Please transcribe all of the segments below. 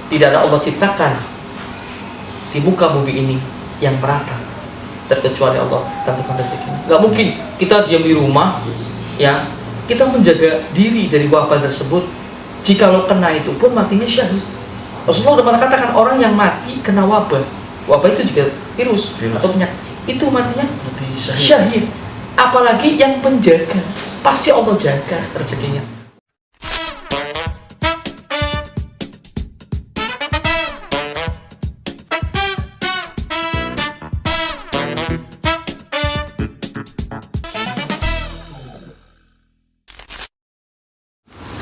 tidak ada Allah ciptakan di muka bumi ini yang merata, terkecuali Allah tentukan rezekinya. Nggak mungkin kita diam di rumah, ya kita menjaga diri dari wabah tersebut. Jikalau kena itu pun matinya syahid. Rasulullah sudah mengatakan orang yang mati kena wabah itu juga virus. Atau penyakit, itu matinya syahid. Apalagi yang menjaga, pasti Allah jaga rezekinya.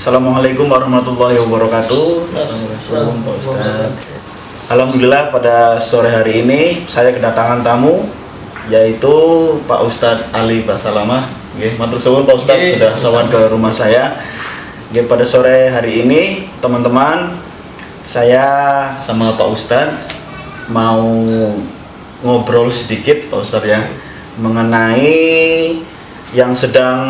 Assalamualaikum warahmatullahi wabarakatuh. Alhamdulillah pada sore hari ini saya kedatangan tamu, yaitu Pak Ustadz Ali Basalamah. Matur suwun Pak Ustadz sudah sowan ke rumah saya. Pada sore hari ini teman-teman, saya sama Pak Ustadz mau ngobrol sedikit Pak Ustadz ya, mengenai yang sedang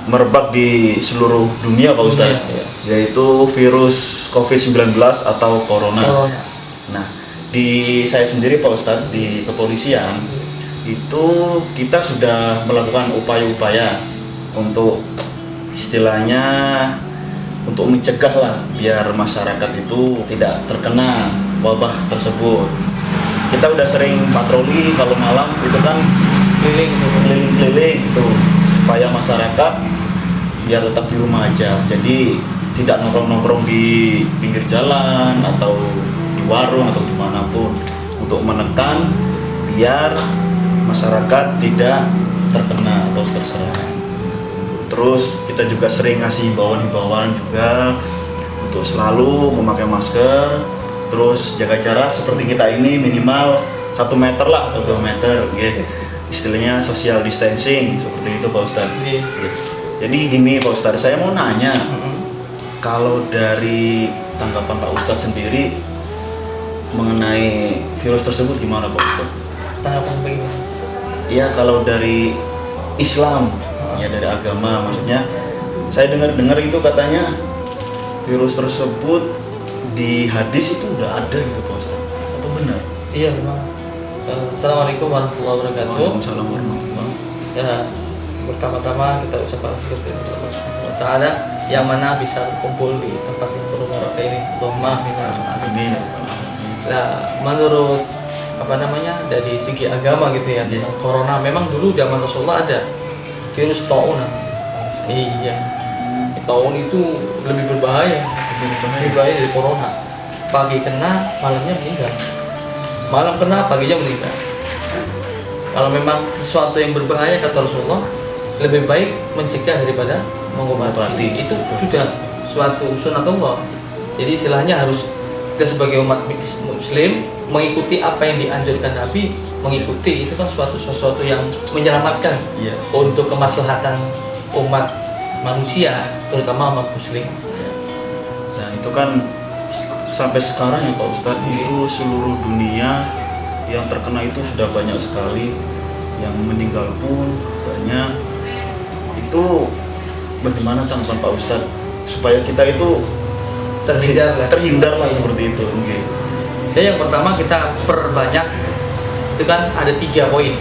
merebak di seluruh dunia Pak Ustadz, yaitu virus COVID-19 atau Corona. Nah, di saya sendiri Pak Ustadz, di kepolisian itu kita sudah melakukan upaya-upaya untuk istilahnya untuk mencegah lah biar masyarakat itu tidak terkena wabah tersebut. Kita udah sering patroli kalau malam itu kan keliling-keliling itu supaya masyarakat biar tetap di rumah aja, jadi tidak nongkrong-nongkrong di pinggir jalan atau di warung atau dimanapun, untuk menekan biar masyarakat tidak terkena atau terserang. Terus kita juga sering ngasih himbauan-himbauan juga untuk selalu memakai masker, terus jaga jarak seperti kita ini minimal 1 meter lah atau 2 meter, istilahnya social distancing seperti itu Pak Ustadz. Jadi gini Pak Ustadz, saya mau nanya, kalau dari tanggapan Pak Ustadz sendiri mengenai virus tersebut gimana Pak Ustadz? Tanggapan bagaimana? Iya, kalau dari Islam, ya dari agama maksudnya, saya dengar itu katanya virus tersebut di hadis itu udah ada gitu Pak Ustadz, apa benar? Iya memang. Assalamualaikum warahmatullahi wabarakatuh. Waalaikumsalam warahmatullahi wabarakatuh. Ya, pertama-tama kita ucapkan syukur kepada Allah Subhanahu wa taala yang mana bisa berkumpul di tempat yang penuh barokah ini. Allahumma amin. Nah, menurut dari segi agama gitu ya, tentang corona, memang dulu zaman Rasulullah ada virus taun. Iya. Taun itu lebih berbahaya dari corona. Pagi kena, malamnya meninggal. Malam kena, paginya meninggal. Kalau memang sesuatu yang berbahaya kata Rasulullah, lebih baik mencegah daripada mengobati. Itu sudah suatu sunatullah. Jadi istilahnya harus kita sebagai umat muslim mengikuti apa yang dianjurkan Nabi, mengikuti itu kan sesuatu yang menyelamatkan untuk kemaslahatan umat manusia, terutama umat muslim. Nah itu kan sampai sekarang ya Pak Ustadz, itu seluruh dunia yang terkena itu sudah banyak sekali, yang meninggal pun banyak. Itu bagaimana tanggapan Pak Ustadz supaya kita itu terhindar lah seperti itu? Jadi yang pertama kita perbanyak, itu kan ada 3 poin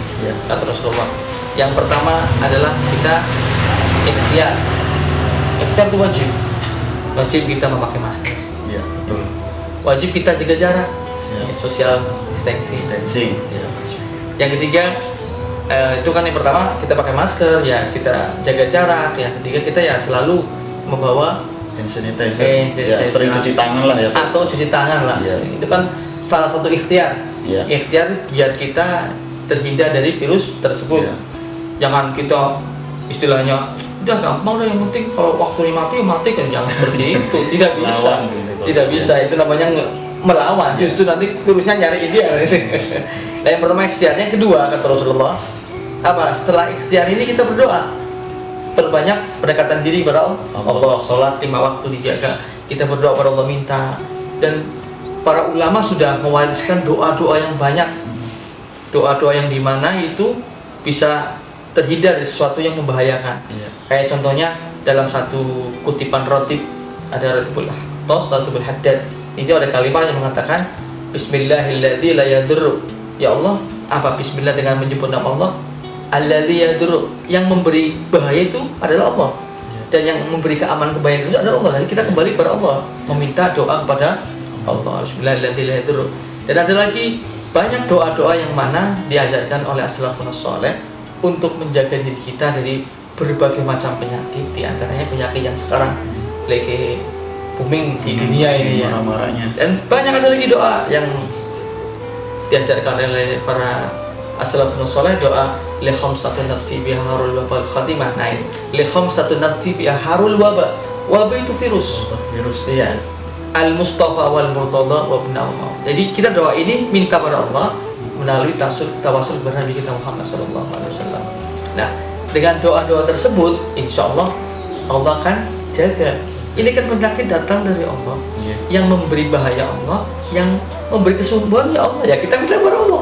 kata Rasulullah. Yang pertama adalah kita ikhtiar itu wajib kita memakai masker. Iya betul. Wajib kita jaga jarak, social distancing. Yang ketiga itu kan yang pertama kita pakai masker, ya kita jaga jarak. Yang ketiga kita ya selalu membawa hand sanitizer. Sering cuci tangan lah ya. Atau cuci tangan lah. Itu kan salah satu ikhtiar. Ikhtiar biar kita terhindar dari virus tersebut. Jangan kita istilahnya udah gampang lah, yang penting kalau waktunya mati kan, jangan seperti itu. Tidak bisa. Itu namanya melawan. Justru nanti virusnya nyari dia. Nah, yang pertama ikhtiarnya, yang kedua kata Rasulullah apa? Setelah ikhtiar ini kita berdoa, perbanyak pendekatan diri kepada Allah. Sholat 5 waktu dijaga, kita berdoa kepada Allah, minta. Dan para ulama sudah mewariskan doa-doa yang banyak, doa-doa yang dimana itu bisa terhindar dari sesuatu yang membahayakan. Kayak contohnya dalam satu kutipan rotib, ada rotibul tos, rotibul haddad, Itu ada kalimat yang mengatakan Bismillahilladzi la yadurru. Ya Allah, apa bismillah dengan menyebut nama Allah? Alladzi yadurru, yang memberi bahaya itu adalah Allah. Dan yang memberi keamanan kebaikan itu adalah Allah. Jadi kita kembali kepada Allah, meminta doa kepada Allah. Bismillahilladzi la yadurru. Dan ada lagi banyak doa-doa yang mana diajarkan oleh as-salafun saleh untuk menjaga diri kita dari berbagai macam penyakit, di antaranya penyakit yang sekarang lagi booming di dunia ini ya. Dan banyak ada lagi doa yang diajarkan oleh para as-salafun saleh, doa li khamsatun nafsi biha harul wabal khatimah. Nah, li khamsatun nafsi biha harul wabah. Wabah itu virus. Ya. Al-Mustafa wal Murtada wa ibnahu. Jadi kita doa ini minta pada Allah melalui tawasul kepada Nabi kita Muhammad sallallahu alaihi wasallam. Nah, dengan doa-doa tersebut insya Allah Allah akan jaga. Ini kan penyakit datang dari Allah, yang memberi bahaya Allah, yang memberi kesembuhan ya Allah. Ya kita minta kepada Allah.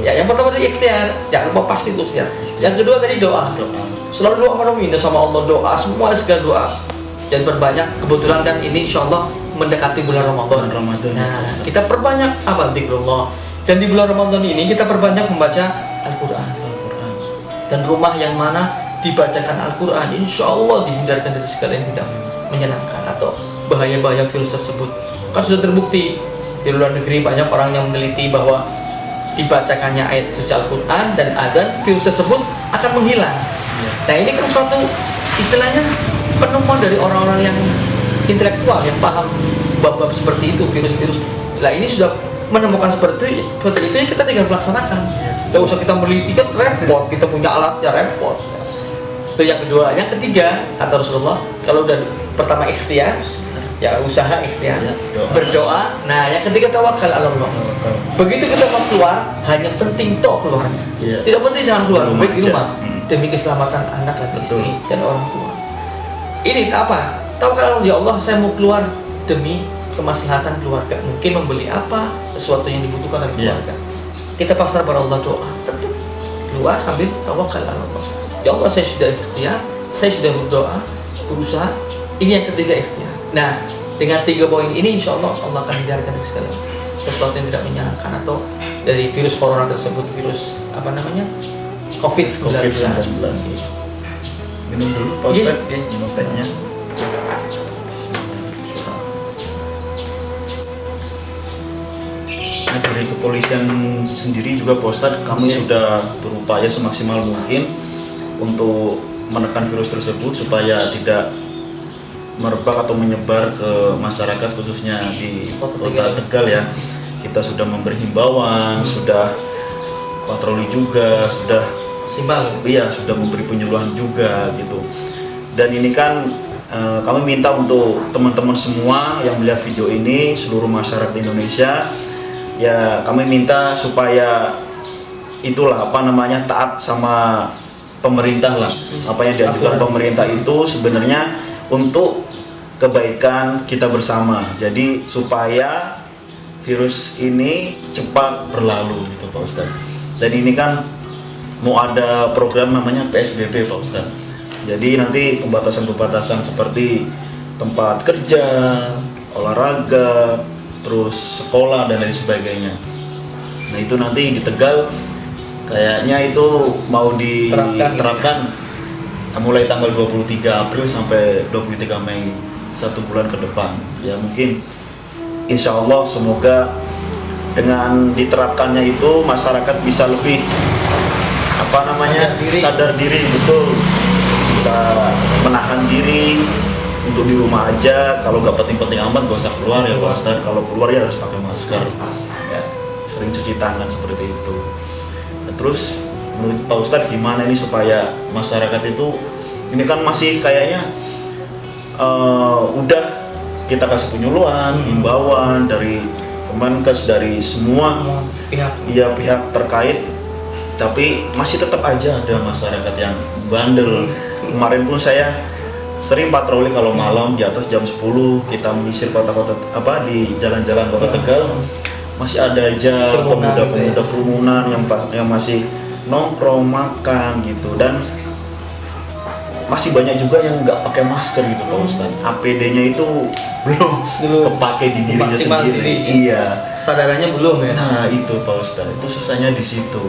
Ya, yang pertama dari ikhtiar, jangan lupa pasti itu ikhtiar. Yang kedua tadi doa. Selalu doa pada minta sama Allah, doa semua segala doa. Dan berbanyak, kebetulan kan ini insya Allah mendekati bulan Ramadan. Nah, kita perbanyak apa zikrullah. Dan di bulan Ramadan ini kita perbanyak membaca Al-Quran. Dan rumah yang mana dibacakan Al-Quran, insya Allah dihindarkan dari segala yang tidak menyenangkan atau bahaya-bahaya virus tersebut. Kan sudah terbukti di luar negeri banyak orang yang meneliti bahwa dibacakannya ayat suci Al-Quran dan adzan, virus tersebut akan menghilang. Nah, ini kan suatu istilahnya penemuan dari orang-orang yang intelektual yang paham bab-bab seperti itu, virus-virus. Nah, ini sudah menemukan seperti itu ya kita tinggal melaksanakan. Tidak usah kita meneliti kan repot, kita punya alatnya repot. Itu yang kedua. Yang ketiga kata Rasulullah, kalau udah pertama ikhtiar, ya usaha ikhtiar, berdoa. Nah, yang ketiga tawakal ala Allah. Begitu kita mau keluar, hanya penting toh keluarnya. Tidak penting jangan keluar, baik di rumah demi keselamatan anak dan istri dan orang tua. Ini apa? Tawakal ya Allah, saya mau keluar demi kemaslahatan keluarga. Mungkin membeli apa, sesuatu yang dibutuhkan oleh keluarga. Kita pasrah pada Allah, doa. Tetap keluar sambil tawakal ala Allah. Ya Allah, saya sudah ikhtiar, saya sudah berdoa, berusaha. Ini yang ketiga ikhtiar. Nah, dengan 3 poin ini insya Allah Allah akan hindarkan dari segala sesuatu yang tidak menyenangkan atau dari virus corona tersebut, virus apa namanya? COVID-19. Minum dulu, Pak Ustadz. Minum tehnya. Nah, dari kepolisian sendiri juga Pak Ustadz, kami sudah berupaya semaksimal mungkin untuk menekan virus tersebut supaya tidak merebak atau menyebar ke masyarakat, khususnya di Kota Tegal ya. Kita sudah memberi himbauan, sudah patroli juga, sudah sudah memberi penyuluhan juga gitu. Dan ini kan kami minta untuk teman-teman semua yang melihat video ini, seluruh masyarakat Indonesia, ya kami minta supaya itulah apa namanya taat sama pemerintah lah. Apa yang diajukan pemerintah itu sebenarnya untuk kebaikan kita bersama. Jadi supaya virus ini cepat berlalu gitu Pak Ustadz. Dan ini kan mau ada program namanya PSBB Pak Ustadz. Jadi nanti pembatasan-pembatasan seperti tempat kerja, olahraga, terus sekolah dan lain sebagainya. Nah itu nanti di Tegal kayaknya itu mau diterapkan mulai tanggal 23 April sampai 23 Mei, 1 bulan ke depan. Ya mungkin insya Allah semoga dengan diterapkannya itu masyarakat bisa lebih sadar diri, betul, bisa menahan diri untuk di rumah aja. Kalau nggak penting-penting amat gak usah keluar ya Pak Ustadz. Kalau keluar ya harus pakai masker ya, sering cuci tangan seperti itu. Nah, terus menurut Pak Ustadz gimana ini supaya masyarakat itu, ini kan masih kayaknya udah kita kasih penyuluhan, himbauan dari Kemenkes, dari semua pihak terkait, tapi masih tetap aja ada masyarakat yang bandel. Kemarin pun saya sering patroli kalau malam di atas jam 10 kita menyisir kota-kota di jalan-jalan Kota Tegal, masih ada aja pemuda-pemuda kerumunan yang masih nongkrong makan gitu. Dan masih banyak juga yang nggak pakai masker gitu Pak Ustadz. APD-nya itu belum kepake di dirinya Maksimal sendiri. diri. Iya. Kesadarannya belum ya. Nah itu Pak Ustadz, itu susahnya di situ.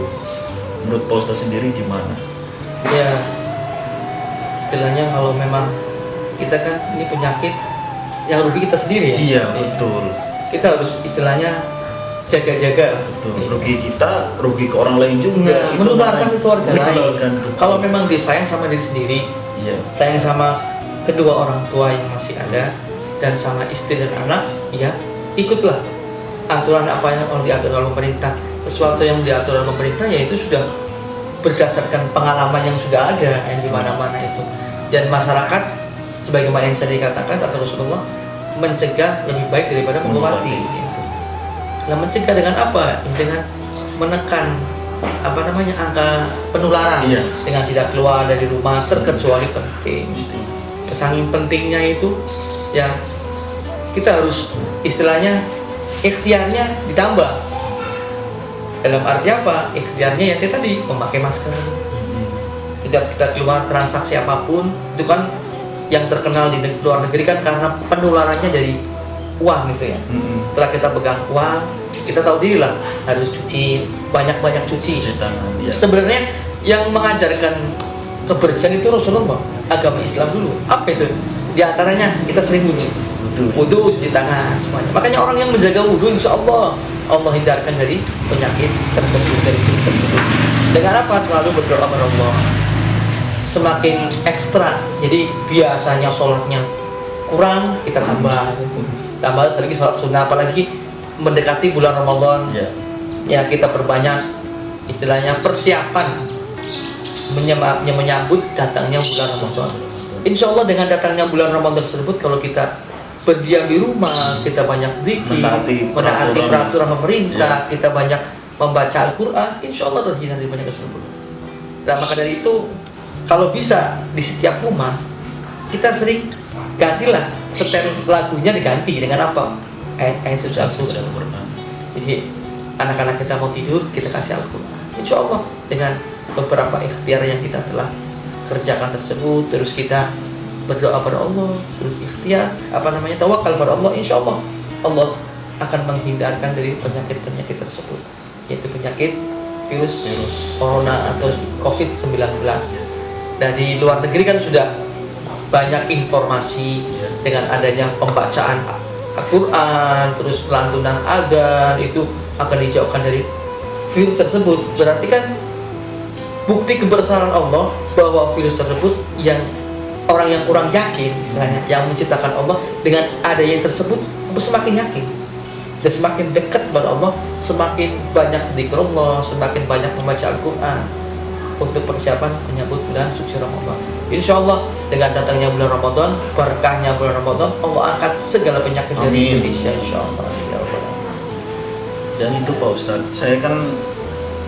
Menurut Pak Ustadz sendiri gimana? Ya, istilahnya kalau memang kita kan ini penyakit yang rugi kita sendiri ya. Iya betul. Kita harus istilahnya jaga-jaga. Betul. Rugi kita, rugi ke orang lain juga. Nah, menularkan ke keluarga lain. Menularkan ke- Kalau memang disayang sama diri sendiri, Iya. sayang sama kedua orang tua yang masih ada dan sama istri dan anak, ya ikutlah aturan apa yang diatur oleh pemerintah. Sesuatu yang diatur oleh pemerintah ya itu sudah berdasarkan pengalaman yang sudah ada yang di mana-mana itu. Dan masyarakat sebagaimana yang saya dikatakan atau Rasulullah mencegah lebih baik daripada mengobati. Gitu. Nah, mencegah dengan apa? Dengan menekan angka penularan. Iya. Dengan tidak keluar dari rumah terkecuali penting. Saking pentingnya itu ya kita harus istilahnya ikhtiarnya ditambah. Dalam arti apa? Ikhtiarnya ya tadi memakai masker. Tidak kita keluar transaksi apapun itu kan yang terkenal di luar negeri kan karena penularannya dari uang gitu ya. Setelah kita pegang uang, kita tahu diri lah harus cuci banyak-banyak cuci. Cuci tangan. Iya. Sebenarnya yang mengajarkan kebersihan itu Rasulullah, agama Islam dulu. Apa itu? Di antaranya kita sering wudu, cuci tangan semuanya. Makanya orang yang menjaga wudu, insya Allah Allah hindarkan dari penyakit tersebut, dari virus tersebut. Dengan apa? Selalu berdoa kepada Allah. Semakin ekstra. Jadi biasanya sholatnya kurang, kita tambah. Tambah lagi sholat sunnah, apalagi mendekati bulan Ramadan. Iya. Ya kita perbanyak istilahnya persiapan menyambut datangnya bulan Ramadan. Insya Allah dengan datangnya bulan Ramadan tersebut, kalau kita berdiam di rumah, kita banyak zikir, menaati peraturan pemerintah, kita banyak membaca Al-Quran, insya Allah terhindar dari banyak tersebut. Nah maka dari itu, kalau bisa di setiap rumah, kita sering gantilah setel lagunya, diganti dengan apa? Ayat suci Al-Quran. Jadi anak-anak kita mau tidur, kita kasih Al-Quran. Insya Allah dengan beberapa ikhtiar yang kita telah kerjakan tersebut, terus kita berdoa pada Allah, terus ikhtiar tawakal pada Allah, insya Allah Allah akan menghindarkan dari penyakit-penyakit tersebut, yaitu penyakit virus corona atau COVID-19. Dari luar negeri kan sudah banyak informasi dengan adanya pembacaan Al-Quran, terus lantunan azan itu akan dijauhkan dari virus tersebut. Berarti kan bukti kebesaran Allah bahwa virus tersebut yang orang yang kurang yakin istilahnya, yang menciptakan Allah, dengan adanya tersebut semakin yakin dan semakin dekat kepada Allah, semakin banyak zikir Allah, semakin banyak membaca Al-Quran untuk persiapan menyambut bulan suci Ramadan. Insya Allah dengan datangnya bulan Ramadan, berkahnya bulan Ramadan, Allah angkat segala penyakit dari Indonesia, insya Allah. Dan itu Pak Ustadz, saya kan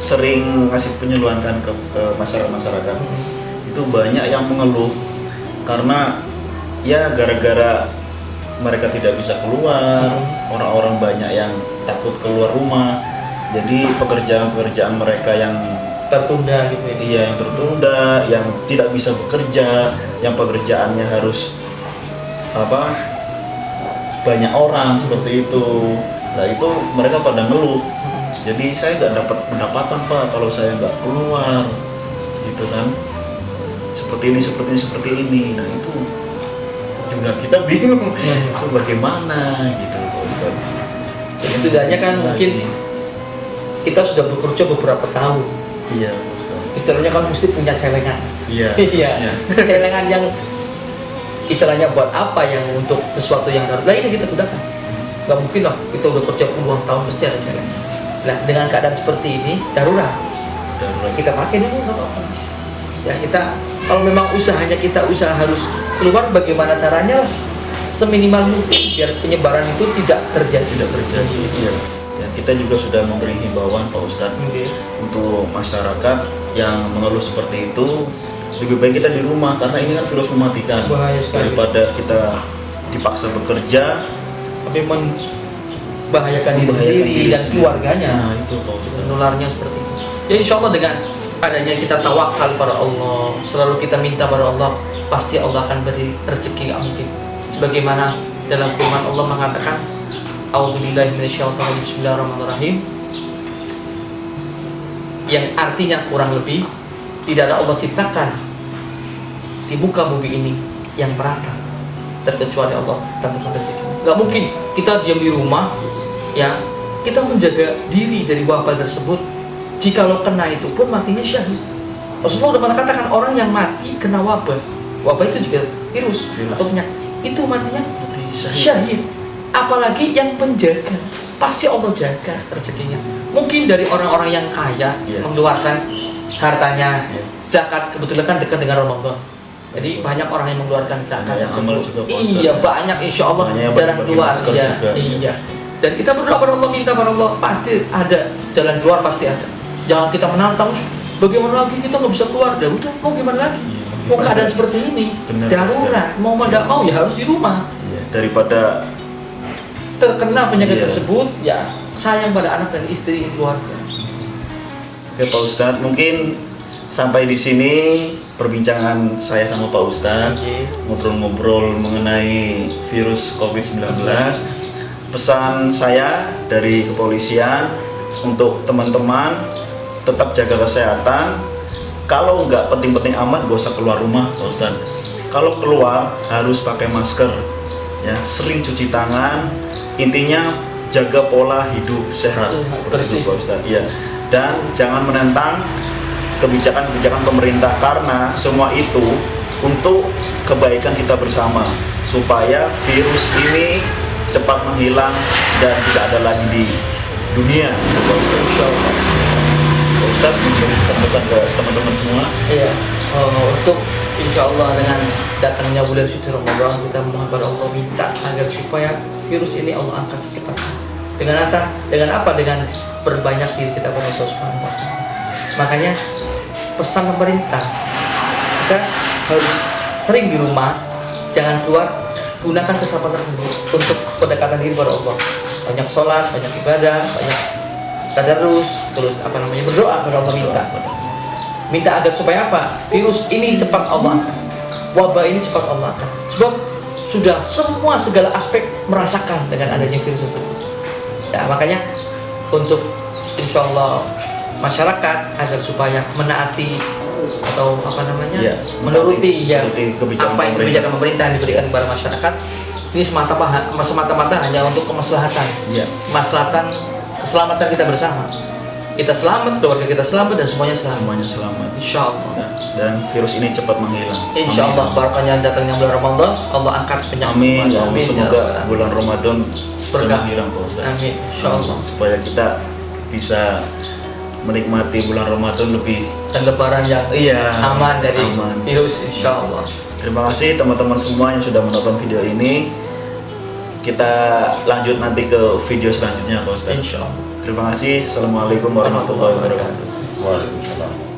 sering ngasih penyuluhan kan ke masyarakat. Itu banyak yang mengeluh karena ya gara-gara mereka tidak bisa keluar, orang-orang banyak yang takut keluar rumah, jadi pekerjaan-pekerjaan mereka yang tertunda gitu ya. Iya, yang tertunda, yang tidak bisa bekerja, yang pekerjaannya harus banyak orang seperti itu. Nah itu mereka pada ngeluh. Jadi saya nggak dapat pendapatan Pak kalau saya nggak keluar, gitu kan. Seperti ini. Nah itu juga kita bingung. Itu bagaimana gitu Pak Ustaz. Setidaknya kan mungkin kita sudah bekerja beberapa tahun. Iya Ustaz. Istilahnya kan mesti punya celengan. Iya. Celengan yang istilahnya buat apa, yang untuk sesuatu yang darurat. Nah ini kita gunakan. Gak mungkin lah kita udah kerja puluhan tahun mesti ada celengan. Nah dengan keadaan seperti ini darurat. Kita pakai dulu nggak apa-apa. Ya kita kalau memang usahanya kita harus keluar, bagaimana caranya lah seminimal mungkin biar penyebaran itu tidak terjadi. Iya. Ya, kita juga sudah memberi himbauan Pak Ustadz untuk masyarakat yang mengeluh seperti itu, lebih baik kita di rumah karena ini kan virus mematikan. Daripada kita dipaksa bekerja tapi membahayakan diri sendiri dan keluarganya. Nah itu Pak Ustadz. Menularnya seperti itu. Ya insya Allah dengan adanya kita tawakal pada Allah, selalu kita minta pada Allah pasti Allah akan beri rezeki nggak mungkin. Sebagaimana dalam firman Allah mengatakan, A'udzubillahi minasyaitonir rajim, bismillahirrahmanirrahim, yang artinya kurang lebih tidak ada Allah ciptakan di muka bumi ini yang merata terkecuali Allah tentukan rezeki. Nggak mungkin kita diam di rumah, ya kita menjaga diri dari wabah tersebut. Jikalau kena itu pun matinya syahid. Rasulullah sudah mengatakan orang yang mati kena wabah itu juga virus. Atau penyakit, itu matinya syahid. Apalagi yang penjaga, pasti Allah jaga rezekinya. Mungkin dari orang-orang yang kaya mengeluarkan hartanya, zakat, kebetulan kan dekat dengan Ramadan. Jadi banyak orang yang mengeluarkan zakat. Iya, banyak, insya Allah jalan keluar. Iya. Dan kita berdoa pada Allah, minta pada Allah, pasti ada jalan keluar, pasti ada. Jangan kita menantang, bagaimana lagi kita nggak bisa keluar? Ya udah, mau gimana lagi? Mau keadaan seperti ini, darurat, mau tidak mau ya harus di rumah. Daripada terkena penyakit tersebut, ya sayang pada anak dan istri keluarga. Oke Pak Ustadz, mungkin sampai di sini perbincangan saya sama Pak Ustadz, ngobrol-ngobrol mengenai virus COVID-19. Pesan saya dari kepolisian untuk teman-teman tetap jaga kesehatan. Kalau nggak penting-penting amat, gak usah keluar rumah Pak Ustadz. Kalau keluar harus pakai masker, ya, sering cuci tangan. Intinya jaga pola hidup sehat, bersih Pak Ustadz. Ya. Dan jangan menentang kebijakan-kebijakan pemerintah, karena semua itu untuk kebaikan kita bersama, supaya virus ini cepat menghilang dan tidak ada lagi di dunia. Pak Ustadz memberikan pesan ke teman-teman semua. Iya, untuk insya Allah dengan datangnya bulan suci Ramadan, kita mohon pada Allah, minta agar supaya virus ini Allah angkat secepatnya. Dengan apa? Dengan berbanyak diri kita pada Allah Subhanahu wa Ta'ala. Makanya pesan pemerintah, kita harus sering di rumah, jangan keluar. Gunakan kesempatan tersebut untuk pendekatan diri kepada Allah. Banyak sholat, banyak ibadah, banyak tadarus, terus berdoa kepada Allah, minta agar supaya apa? Virus ini cepat Allah angkat, wabah ini cepat Allah angkat. Sebab sudah semua segala aspek merasakan dengan adanya virus tersebut. Ya, makanya untuk insya Allah masyarakat agar supaya menaati atau menuruti kebijakan pemerintah yang diberikan kepada masyarakat. Ini semata-mata hanya untuk kemaslahatan, keselamatan kita bersama. Kita selamat, keluarga kita selamat, dan semuanya selamat. Insya Allah. Dan virus ini cepat menghilang. Insya Allah. Barakahnya datangnya bulan Ramadan, Allah angkat penyakit. Amin. Semoga bulan Ramadan menghilang Pak Ustaz. Amin. Insya Allah. Supaya kita bisa menikmati bulan Ramadan lebih, dan lebaran yang aman dari virus, insya Allah. Terima kasih teman-teman semua yang sudah menonton video ini. Kita lanjut nanti ke video selanjutnya Pak Ustaz. Insya Allah. Terima kasih. Assalamualaikum warahmatullahi wabarakatuh. Waalaikumsalam.